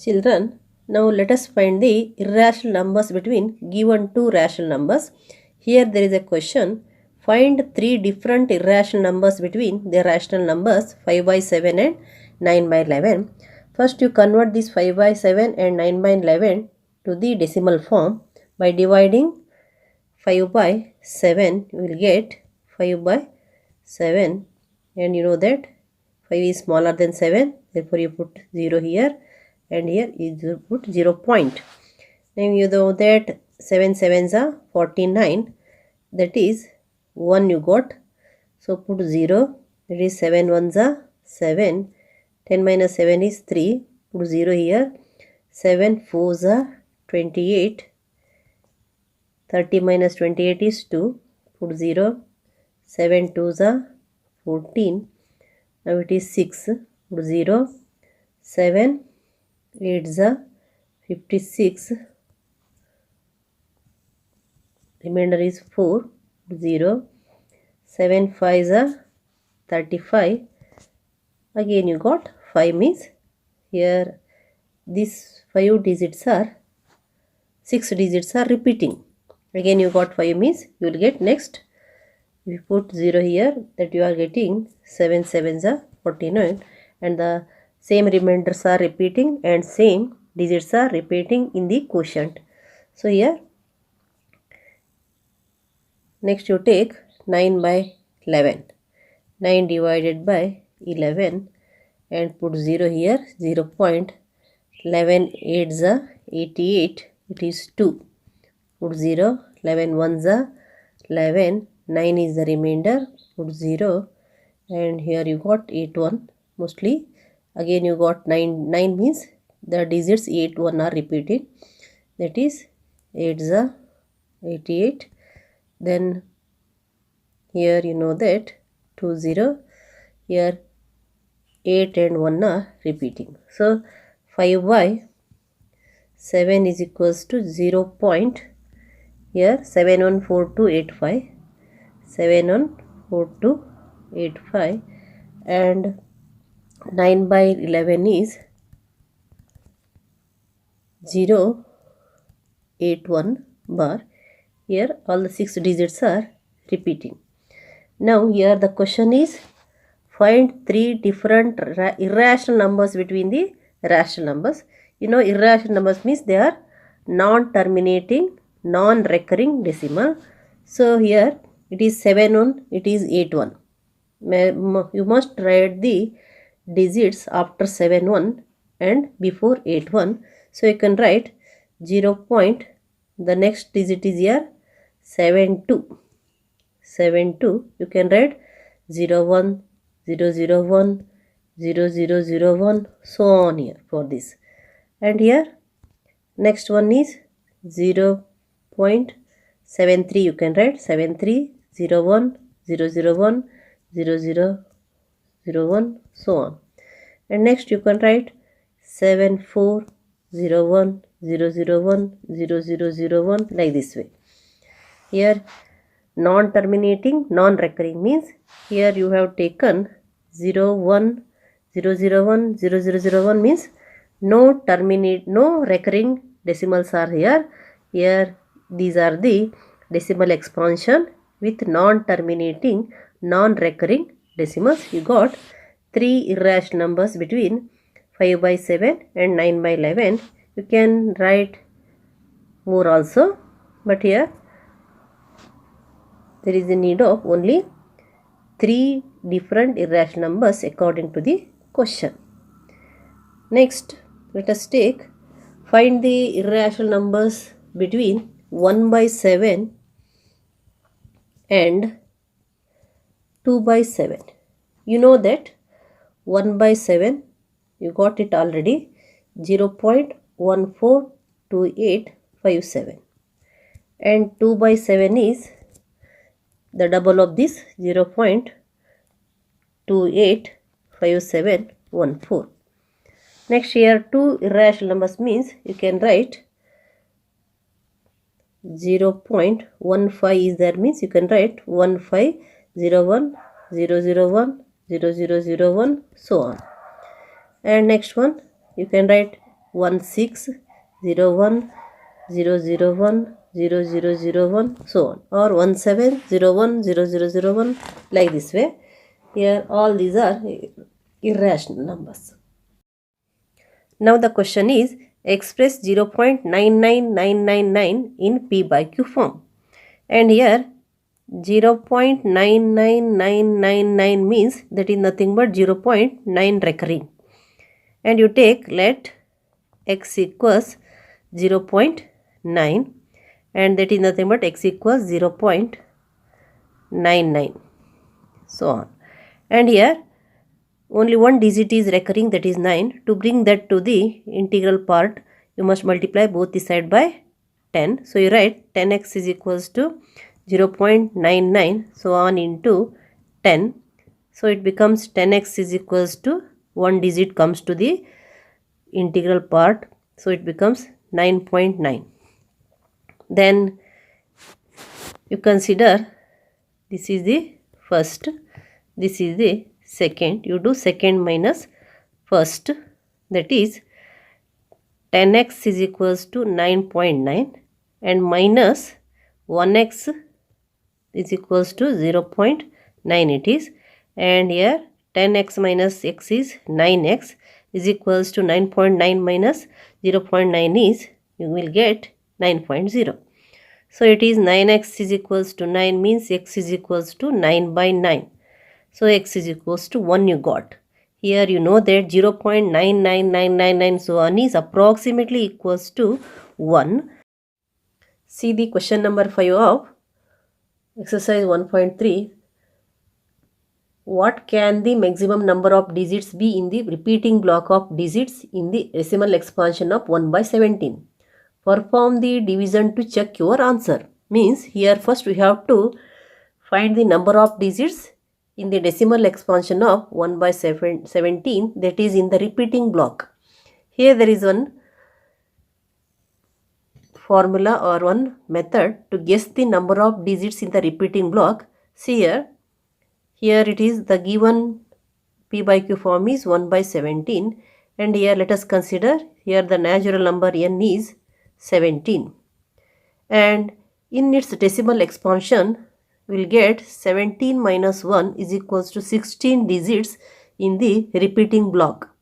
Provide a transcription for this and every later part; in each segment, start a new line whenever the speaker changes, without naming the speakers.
Children, now let us find the irrational numbers between given two rational numbers. Here there is a question. Find three different irrational numbers between the rational numbers 5 by 7 and 9 by 11. First you convert this 5 by 7 and 9 by 11 to the decimal form by dividing 5 by 7. You will get 5 by 7, and you know that 5 is smaller than 7, therefore you put 0 here, and here you put 0 point. Now you know that 7 sevens are 49, that is 1 you got, so put 0, that is 7 ones are 7, 10 minus 7 is 3, put 0 here, 7 fours are 28, 30 minus 28 is 2, put 0, 7 twos are 14, now it is 6, put 0, 7 8s are 56, remainder is 4, 0, 7 5s are 35, again you got 5, means here these 5 digits are 6 digits are repeating, again you got 5, means you will get next, if you put 0 here, that you are getting 7 sevens are 49, and the same remainders are repeating and same digits are repeating in the quotient. So here next you take 9 by 11, 9 divided by 11, and put 0 here, 0 point, 11 8s are 88, it is 2, put 0, 11 1s are 11, 9 is the remainder, put 0, and here you got 8 1 mostly, again you got 9 means the digits 8 1 are repeating, that is 8s are 88, then here you know that 2 0, here 8 and 1 are repeating, so 5 by 7 is equals to 0 point, here 714285, 714285, and 9 by 11 is 0 8 1 bar, here all the 6 digits are repeating. Now here the question is, find three different irrational numbers between the rational numbers. You know irrational numbers means they are non-terminating, non-recurring decimal. So here it is 7 1, it is 8 1. You must write the digits after 7 1 and before 8 1. So you can write 0 point, the next digit is here 7 2. 7 2, you can write 0 1 0 0 1 0 0 0 1, so on here for this, and here next one is 0.73, you can write 7 3 0 1 0 0 1 0 0 0 1, so on, and next you can write 7 4 0 1 0 0 1 0 0 0 1, like this way. Here non-terminating, non-recurring means here you have taken 0 1 0 0 1 0 0 0 1 means no recurring decimals are here. Here these are the decimal expansion with non-terminating, non-recurring decimals. You got three irrational numbers between 5 by 7 and 9 by 11. You can write more also, but here there is a need of only three different irrational numbers according to the question. Next, let us take, find the irrational numbers between 1 by 7 and 2 by 7. You know that 1 by 7, you got it already, 0.142857, and 2 by 7 is the double of this, 0.285714. Next here two irrational numbers means you can write 0.15 is there, means you can write 1501 001 0001, so on. And next one you can write 1601 so on, or 1701 like this way. Here all these are irrational numbers. Now the question is, express 0.99999 in P by Q form. And here 0.99999 means that is nothing but 0.9 recurring. And you take, let x equals 0.9 and that is nothing but x equals 0.99, so on. And here only one digit is recurring, that is 9. To bring that to the integral part, you must multiply both the side by 10. So you write 10x is equals to 0.99, so on, into 10. So it becomes 10x is equals to one digit comes to the integral part, so it becomes 9.9. Then you consider this is the first, this is the second. You do second minus first, that is 10x is equals to 9.9 and minus 1x is equals to 0.9 it is, and here 10x minus x is 9x is equals to 9.9 minus 0.9 is, you will get 9.0. So it is 9x is equals to 9 means x is equals to 9 by 9. So x is equals to 1 you got. Here you know that 0.99999 so on is approximately equals to 1. See the question number 5 of exercise 1.3. What can the maximum number of digits be in the repeating block of digits in the decimal expansion of 1 by 17? Perform the division to check your answer. Means here first we have to find the number of digits in the decimal expansion of 1 by 17, that is in the repeating block. Here there is one formula or one method to guess the number of digits in the repeating block. See here it is the given P by Q form is 1 by 17, and here let us consider here the natural number n is 17, and in its decimal expansion we will get 17 minus 1 is equals to 16 digits in the repeating block.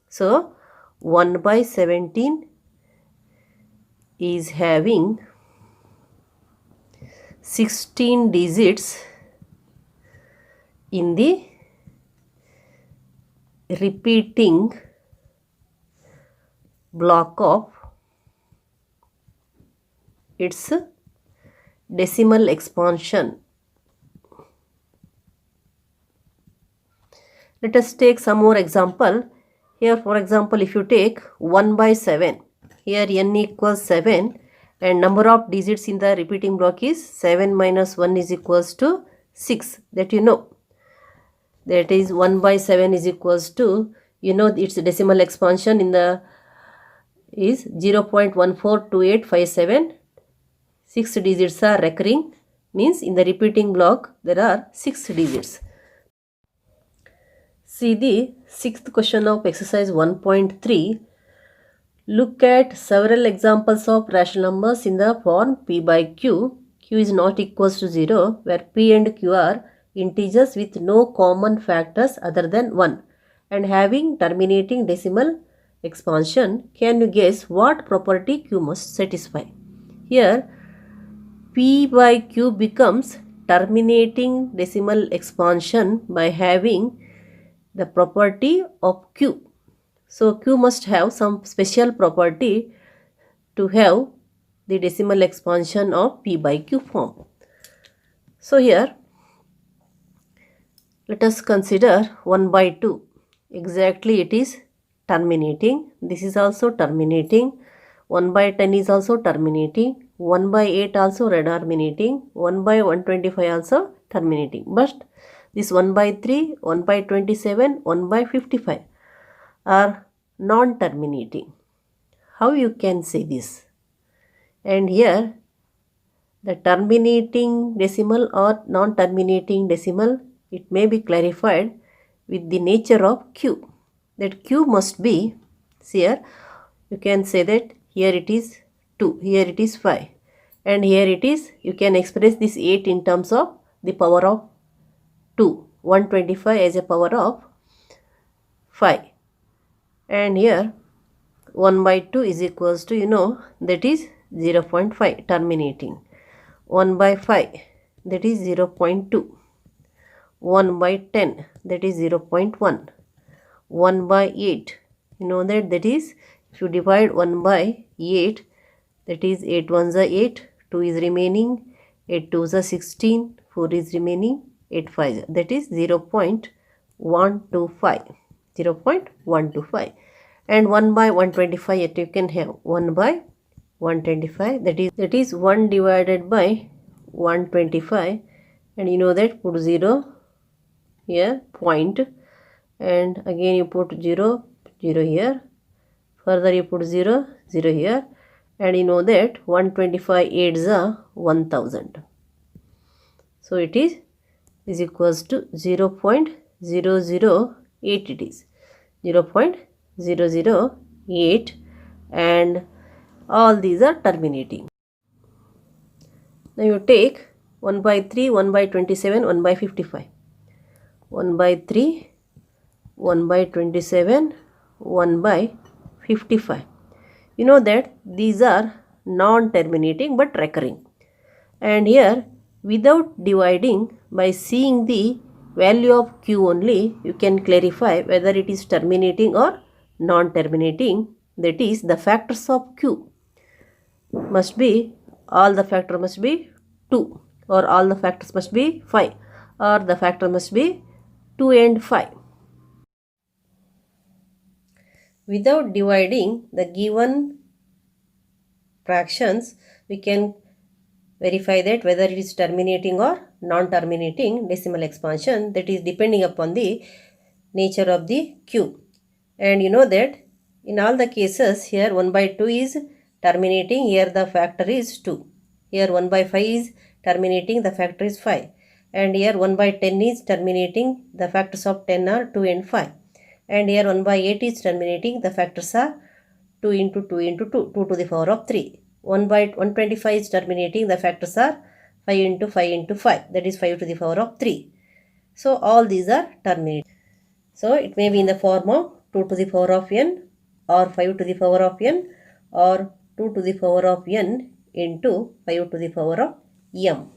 So 1 by 17 is having 16 digits in the repeating block of its decimal expansion. Let us take some more example. Here for example, if you take 1 by 7, here n equals 7 and number of digits in the repeating block is 7 minus 1 is equals to 6, that you know. That is 1 by 7 is equals to, you know, its decimal expansion in the is 0.142857. 6 digits are recurring, means in the repeating block there are 6 digits. See the sixth question of exercise 1.3. Look at several examples of rational numbers in the form P by Q. Q is not equals to 0, where P and Q are integers with no common factors other than 1 and having terminating decimal expansion. Can you guess what property Q must satisfy? Here P by Q becomes terminating decimal expansion by having the property of Q. So Q must have some special property to have the decimal expansion of P by Q form. So here let us consider 1 by 2. Exactly it is terminating. This is also terminating. 1 by 10 is also terminating. 1 by 8 also terminating. 1 by 125 also terminating. But this 1 by 3, 1 by 27, 1 by 55 are non-terminating. How you can say this? And here the terminating decimal or non-terminating decimal, it may be clarified with the nature of Q. That Q must be, see here, you can say that here it is 2, here it is 5, and here it is, you can express this 8 in terms of the power of 2, 125 as a power of 5, and here 1 by 2 is equals to, that is 0.5 terminating, 1 by 5 that is 0.2, 1 by 10 that is 0.1, 1 by 8, that is, if you divide 1 by 8, that is 8 ones are 8, 2 is remaining, 8 twos are 16, 4 is remaining, 8 5, that is 0.125, 0.125, and 1 by 125, yet you can have 1 by 125, that is 1 divided by 125, and that put 0 here, point, and again you put 0, 0 here, further you put 0, 0 here, and that 125 8s are 1000. So it is equals to 0.008, it is 0.008, and all these are terminating. Now you take 1 by 3, 1 by 27, 1 by 55. 1 by 3, 1 by 27, 1 by 55. You know that these are non-terminating but recurring. And here, without dividing, by seeing the value of q only, you can clarify whether it is terminating or non-terminating. That is, the factors of q must be, all the factor must be 2, or all the factors must be 5, or the factor must be 2 and 5. Without dividing the given fractions, we can verify that whether it is terminating or non-terminating decimal expansion, that is depending upon the nature of the q. And you know that in all the cases, here 1 by 2 is terminating, here the factor is 2. Here 1 by 5 is terminating, the factor is 5. And here 1 by 10 is terminating, the factors of 10 are 2 and 5. And here 1 by 8 is terminating, the factors are 2 into 2 into 2, 2 to the power of 3. 1 by 125 is terminating, the factors are 5 into 5 into 5, that is 5 to the power of 3. So all these are terminating. So it may be in the form of 2 to the power of n, or 5 to the power of n, or 2 to the power of n into 5 to the power of m.